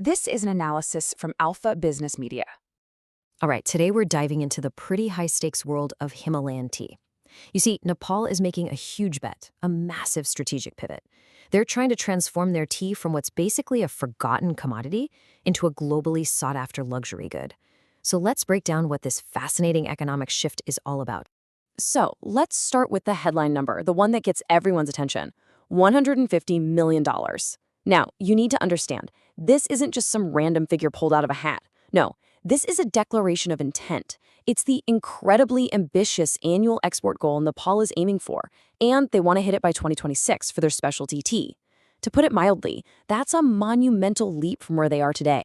This is an analysis from Alpha Business Media. All right, today we're diving into the pretty high-stakes world of Himalayan tea. You see, Nepal is making a huge bet, a massive strategic pivot. They're trying to transform their tea from what's basically a forgotten commodity into a globally sought-after luxury good. So let's break down what this fascinating economic shift is all about. So let's start with the headline number, the one that gets everyone's attention, $150 million. Now, you need to understand, this isn't just some random figure pulled out of a hat. No, this is a declaration of intent. It's the incredibly ambitious annual export goal Nepal is aiming for, and they want to hit it by 2026 for their specialty tea. To put it mildly, that's a monumental leap from where they are today.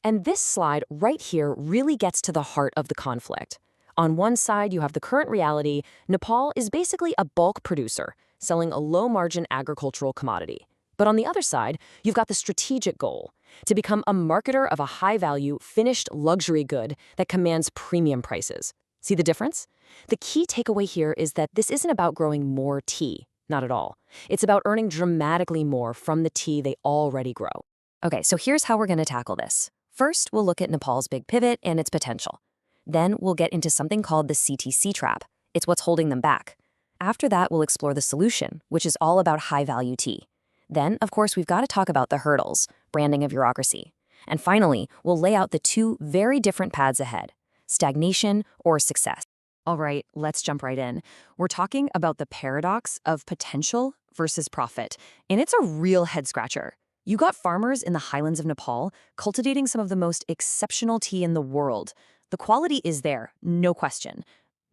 And this slide right here really gets to the heart of the conflict. On one side, you have the current reality. Nepal is basically a bulk producer, selling a low-margin agricultural commodity. But on the other side, you've got the strategic goal, to become a marketer of a high-value, finished luxury good that commands premium prices. See the difference? The key takeaway here is that this isn't about growing more tea, not at all. It's about earning dramatically more from the tea they already grow. Okay, so here's how we're going to tackle this. First, we'll look at Nepal's big pivot and its potential. Then we'll get into something called the CTC trap. It's what's holding them back. After that, we'll explore the solution, which is all about high-value tea. Then, of course, we've got to talk about the hurdles, branding of bureaucracy. And finally, we'll lay out the two very different paths ahead, stagnation or success. All right, let's jump right in. We're talking about the paradox of potential versus profit, and it's a real head-scratcher. You got farmers in the highlands of Nepal cultivating some of the most exceptional tea in the world. The quality is there, no question.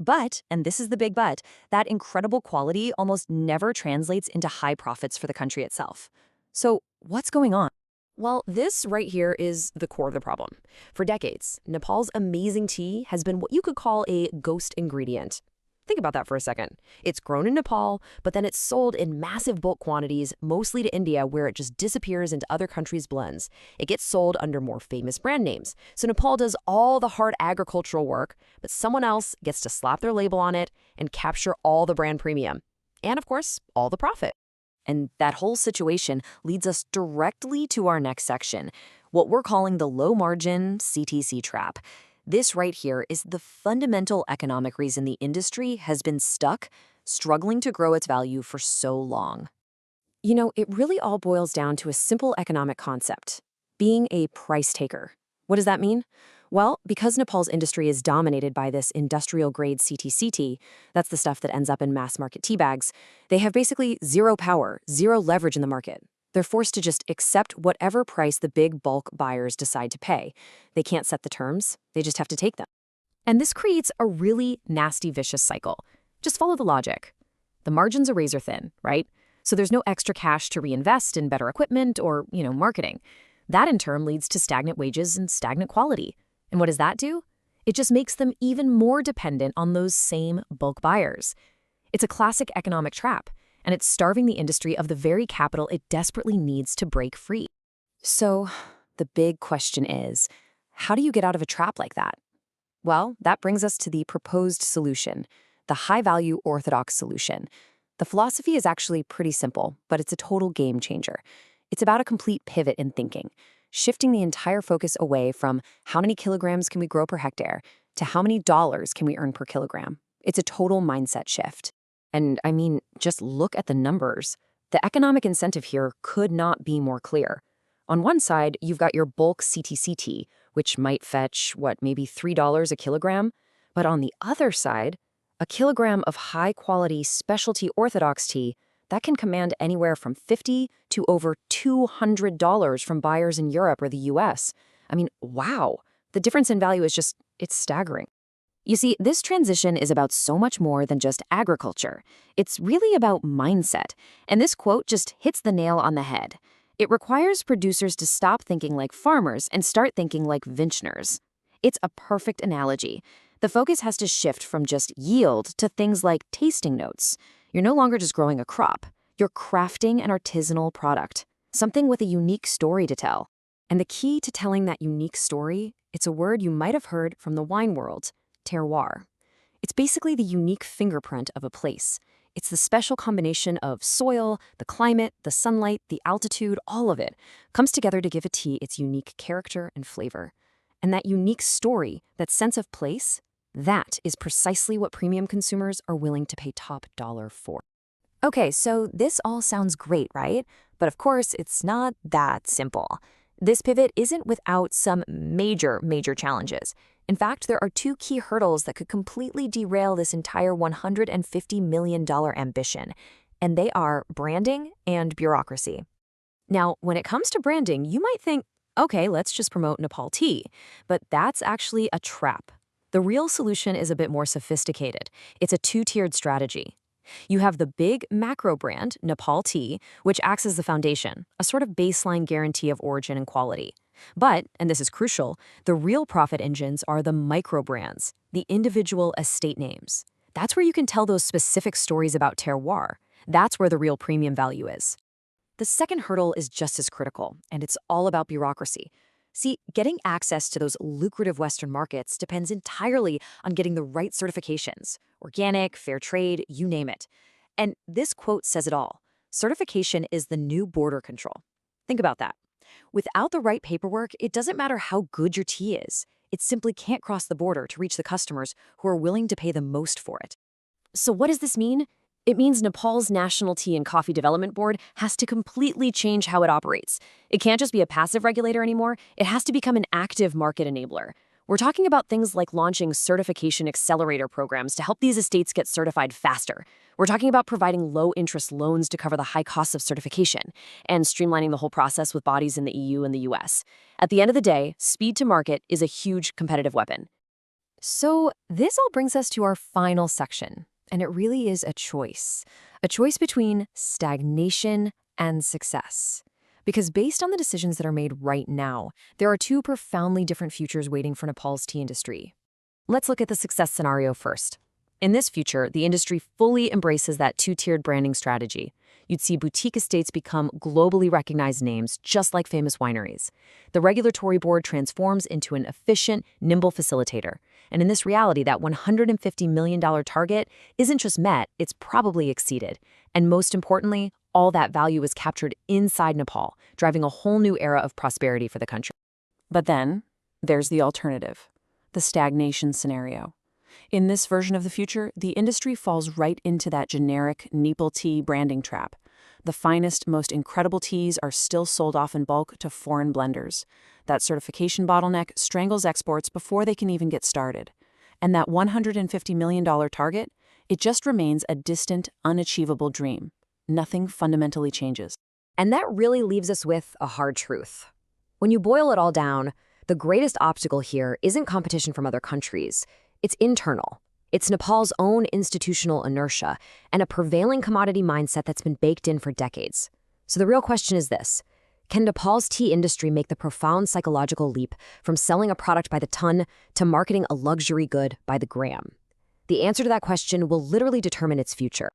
But, and this is the big but, that incredible quality almost never translates into high profits for the country itself. So what's going on? Well, this right here is the core of the problem. For decades, Nepal's amazing tea has been what you could call a ghost ingredient. Think about that for a second. It's grown in Nepal, but then it's sold in massive bulk quantities, mostly to India, where it just disappears into other countries' blends. It gets sold under more famous brand names. So Nepal does all the hard agricultural work, but someone else gets to slap their label on it and capture all the brand premium. And of course, all the profit. And that whole situation leads us directly to our next section, what we're calling the low-margin CTC trap. This right here is the fundamental economic reason the industry has been stuck, struggling to grow its value for so long. You know, it really all boils down to a simple economic concept, being a price taker. What does that mean? Well, because Nepal's industry is dominated by this industrial-grade CTC tea, that's the stuff that ends up in mass-market tea bags, they have basically zero power, zero leverage in the market. They're forced to just accept whatever price the big bulk buyers decide to pay. They can't set the terms, they just have to take them. And this creates a really nasty, vicious cycle. Just follow the logic. The margins are razor thin, right? So there's no extra cash to reinvest in better equipment or, marketing. That in turn leads to stagnant wages and stagnant quality. And what does that do? It just makes them even more dependent on those same bulk buyers. It's a classic economic trap, and it's starving the industry of the very capital it desperately needs to break free. So the big question is, how do you get out of a trap like that? Well, that brings us to the proposed solution, the high-value Orthodox solution. The philosophy is actually pretty simple, but it's a total game changer. It's about a complete pivot in thinking, shifting the entire focus away from how many kilograms can we grow per hectare to how many dollars can we earn per kilogram. It's a total mindset shift. And I mean, just look at the numbers. The economic incentive here could not be more clear. On one side, you've got your bulk CTC tea, which might fetch, maybe $3 a kilogram? But on the other side, a kilogram of high-quality specialty Orthodox tea, that can command anywhere from $50 to over $200 from buyers in Europe or the US. I mean, wow. The difference in value is it's staggering. You see, this transition is about so much more than just agriculture. It's really about mindset. And this quote just hits the nail on the head. It requires producers to stop thinking like farmers and start thinking like vintners. It's a perfect analogy. The focus has to shift from just yield to things like tasting notes. You're no longer just growing a crop. You're crafting an artisanal product, something with a unique story to tell. And the key to telling that unique story, it's a word you might have heard from the wine world, terroir. It's basically the unique fingerprint of a place. It's the special combination of soil, the climate, the sunlight, the altitude, all of it comes together to give a tea its unique character and flavor. And that unique story, that sense of place, that is precisely what premium consumers are willing to pay top dollar for. Okay, so this all sounds great, right? But of course, it's not that simple. This pivot isn't without some major challenges. In fact, there are two key hurdles that could completely derail this entire $150 million ambition, and they are branding and bureaucracy. Now, when it comes to branding, you might think, okay, let's just promote Nepal tea, but that's actually a trap. The real solution is a bit more sophisticated. It's a two-tiered strategy. You have the big macro brand, Nepal tea, which acts as the foundation, a sort of baseline guarantee of origin and quality. But, and this is crucial, the real profit engines are the micro brands, the individual estate names. That's where you can tell those specific stories about terroir. That's where the real premium value is. The second hurdle is just as critical, and it's all about bureaucracy. See, getting access to those lucrative Western markets depends entirely on getting the right certifications. Organic, fair trade, you name it. And this quote says it all. Certification is the new border control. Think about that. Without the right paperwork, it doesn't matter how good your tea is. It simply can't cross the border to reach the customers who are willing to pay the most for it. So what does this mean? It means Nepal's National Tea and Coffee Development Board has to completely change how it operates. It can't just be a passive regulator anymore. It has to become an active market enabler. We're talking about things like launching certification accelerator programs to help these estates get certified faster. We're talking about providing low-interest loans to cover the high costs of certification and streamlining the whole process with bodies in the EU and the US. At the end of the day, speed to market is a huge competitive weapon. So this all brings us to our final section. And it really is a choice between stagnation and success. Because based on the decisions that are made right now, there are two profoundly different futures waiting for Nepal's tea industry. Let's look at the success scenario first. In this future, the industry fully embraces that two-tiered branding strategy. You'd see boutique estates become globally recognized names, just like famous wineries. The regulatory board transforms into an efficient, nimble facilitator. And in this reality, that $150 million target isn't just met, it's probably exceeded. And most importantly, all that value is captured inside Nepal, driving a whole new era of prosperity for the country. But then, there's the alternative, the stagnation scenario. In this version of the future, the industry falls right into that generic Nepal tea branding trap. The finest, most incredible teas are still sold off in bulk to foreign blenders. That certification bottleneck strangles exports before they can even get started. And that $150 million target, it just remains a distant, unachievable dream. Nothing fundamentally changes. And that really leaves us with a hard truth. When you boil it all down, the greatest obstacle here isn't competition from other countries. It's internal. It's Nepal's own institutional inertia and a prevailing commodity mindset that's been baked in for decades. So the real question is this: can Nepal's tea industry make the profound psychological leap from selling a product by the ton to marketing a luxury good by the gram? The answer to that question will literally determine its future.